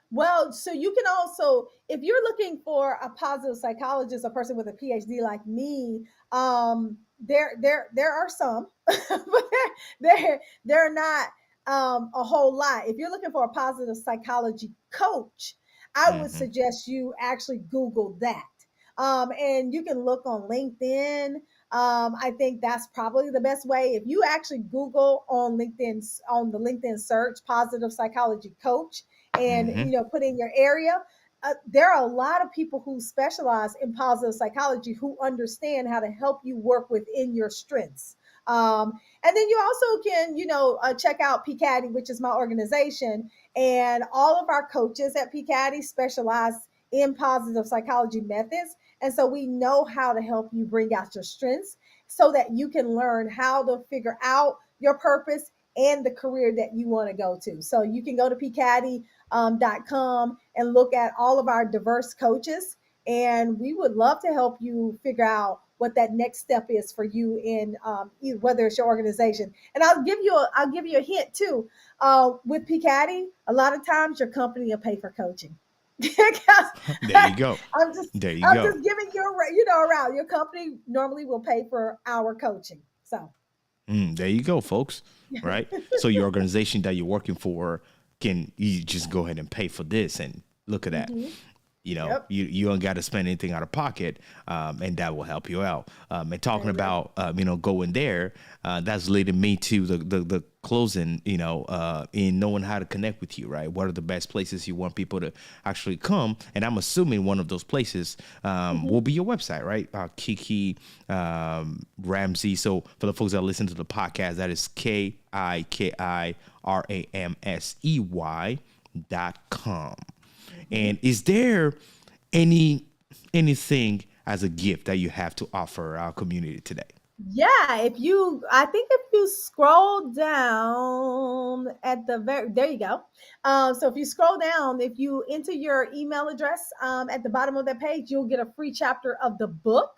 Well, so you can also, if you're looking for a positive psychologist, a person with a PhD like me, there are some, but they're not a whole lot. If you're looking for a positive psychology coach, I would suggest you actually Google that. And you can look on LinkedIn. I think that's probably the best way. If you actually Google on LinkedIn, on the LinkedIn search, positive psychology coach, and put in your area, there are a lot of people who specialize in positive psychology who understand how to help you work within your strengths. And then you also can, check out PPCaDI, which is my organization, and all of our coaches at PPCaDI specialize in positive psychology methods. And so we know how to help you bring out your strengths so that you can learn how to figure out your purpose and the career that you want to go to. So you can go to PPCaDI.com and look at all of our diverse coaches. And we would love to help you figure out what that next step is for you in whether it's your organization. And I'll give you a hint too. With PPCaDI, a lot of times your company will pay for coaching. There you go. I'm just giving you a route. Your company normally will pay for our coaching. So there you go, folks. Right. So your organization that you're working for, you just go ahead and pay for this, and look at that. You don't got to spend anything out of pocket, and that will help you out. And talking about, going there, that's leading me to the closing, in knowing how to connect with you, right? What are the best places you want people to actually come? And I'm assuming one of those places will be your website, right? Kiki Ramsey. So for the folks that listen to the podcast, that is KikiRamsey.com. And is there anything as a gift that you have to offer our community today? Yeah, I think if you scroll down at there you go. So if you scroll down, if you enter your email address at the bottom of that page, you'll get a free chapter of the book.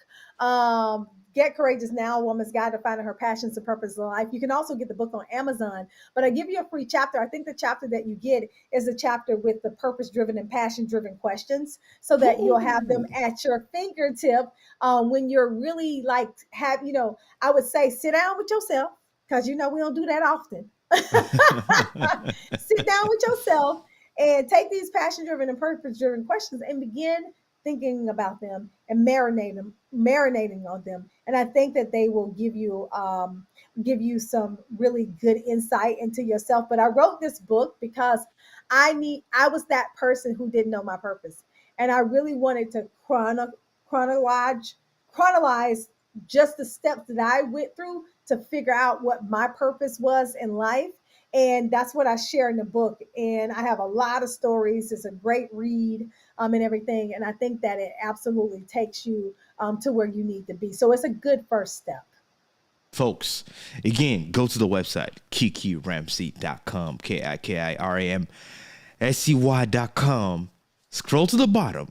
Get Courageous Now, A Woman's Guide to Finding Her Passions and Purpose in Life. You can also get the book on Amazon, but I give you a free chapter. I think the chapter that you get is a chapter with the purpose-driven and passion-driven questions, so that you'll have them at your fingertip when you're really like, I would say sit down with yourself, because we don't do that often. Sit down with yourself and take these passion-driven and purpose-driven questions and begin thinking about them and marinating on them. And I think that they will give you some really good insight into yourself. But I wrote this book because I was that person who didn't know my purpose, and I really wanted to chronologize just the steps that I went through to figure out what my purpose was in life. And that's what I share in the book. And I have a lot of stories. It's a great read and everything. And I think that it absolutely takes you to where you need to be. So it's a good first step. Folks, again, go to the website, kikiramsey.com, KIKIRAMSCY.com. Scroll to the bottom,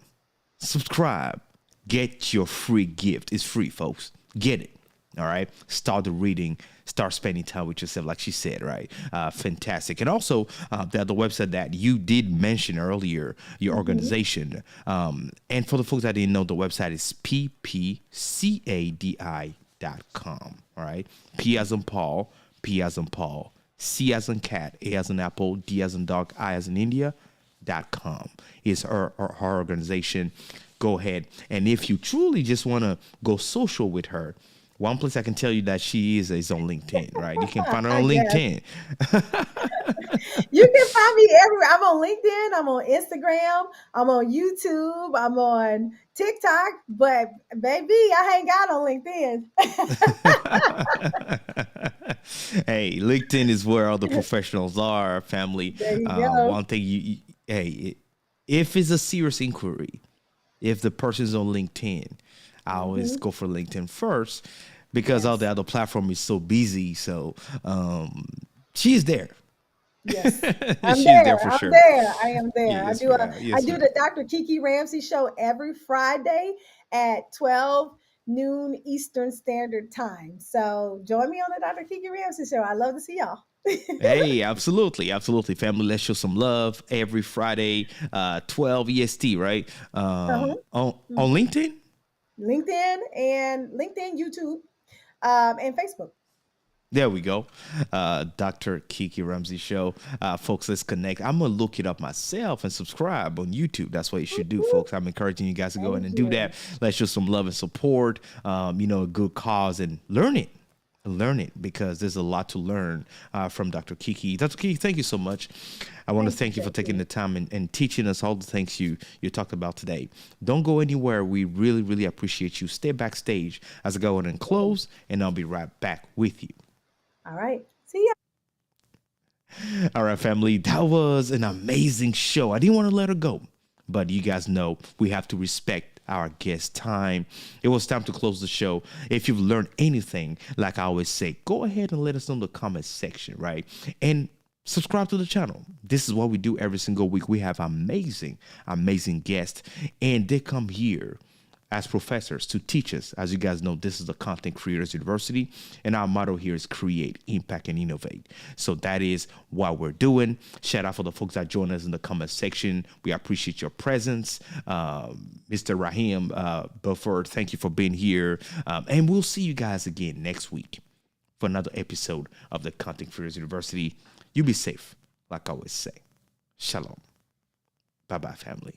subscribe, get your free gift. It's free, folks. Get it. All right. Start the reading. Start spending time with yourself, like she said, right? Fantastic. And also, the website that you did mention earlier, your organization. And for the folks that didn't know, the website is PPCaDI.com. All right. P as in Paul, P as in Paul, C as in cat, A as in apple, D as in dog, I as in India.com is her organization. Go ahead. And if you truly just want to go social with her, one place I can tell you that she is on LinkedIn, right? You can find her on LinkedIn. You can find me everywhere. I'm on LinkedIn. I'm on Instagram. I'm on YouTube. I'm on TikTok. But baby, I hang out on LinkedIn. Hey, LinkedIn is where all the professionals are, family. There you go. One thing, if it's a serious inquiry, if the person's on LinkedIn, I always go for LinkedIn first, because all the other platform is so busy. So she's there. Yes, She's there for sure. I am there. Yes, I do the Dr. Kiki Ramsey show every Friday at 12 noon Eastern Standard Time. So join me on the Dr. Kiki Ramsey show. I love to see y'all. Hey, absolutely, family. Let's show some love every Friday, 12 EST, right? On LinkedIn. LinkedIn, YouTube, and Facebook. There we go. Dr. Kiki Ramsey show. Folks, let's connect. I'm going to look it up myself and subscribe on YouTube. That's what you should do, folks. I'm encouraging you guys to go in and do that. Let's show some love and support, a good cause, and learn it, because there's a lot to learn from Dr. Kiki. Dr. Kiki, thank you so much. I want to thank you for taking the time and teaching us all the things you talked about today. Don't go anywhere. We really, really appreciate you. Stay backstage as I go in and close, and I'll be right back with you. All right. See ya. All right, family. That was an amazing show. I didn't want to let her go, but you guys know we have to respect our guest time. It was time to close the show. If you've learned anything, like I always say, go ahead and let us know in the comment section, right? And subscribe to the channel. This is what we do every single week. We have amazing guests, and they come here as professors to teach us. As you guys know, this is the Content Creators University, and our motto here is create, impact, and innovate. So that is what we're doing. Shout out for the folks that join us in the comment section. We appreciate your presence. Mr. Raheem Beaufort, thank you for being here. And we'll see you guys again next week for another episode of the Content Creators University. You be safe, like I always say. Shalom. Bye-bye, family.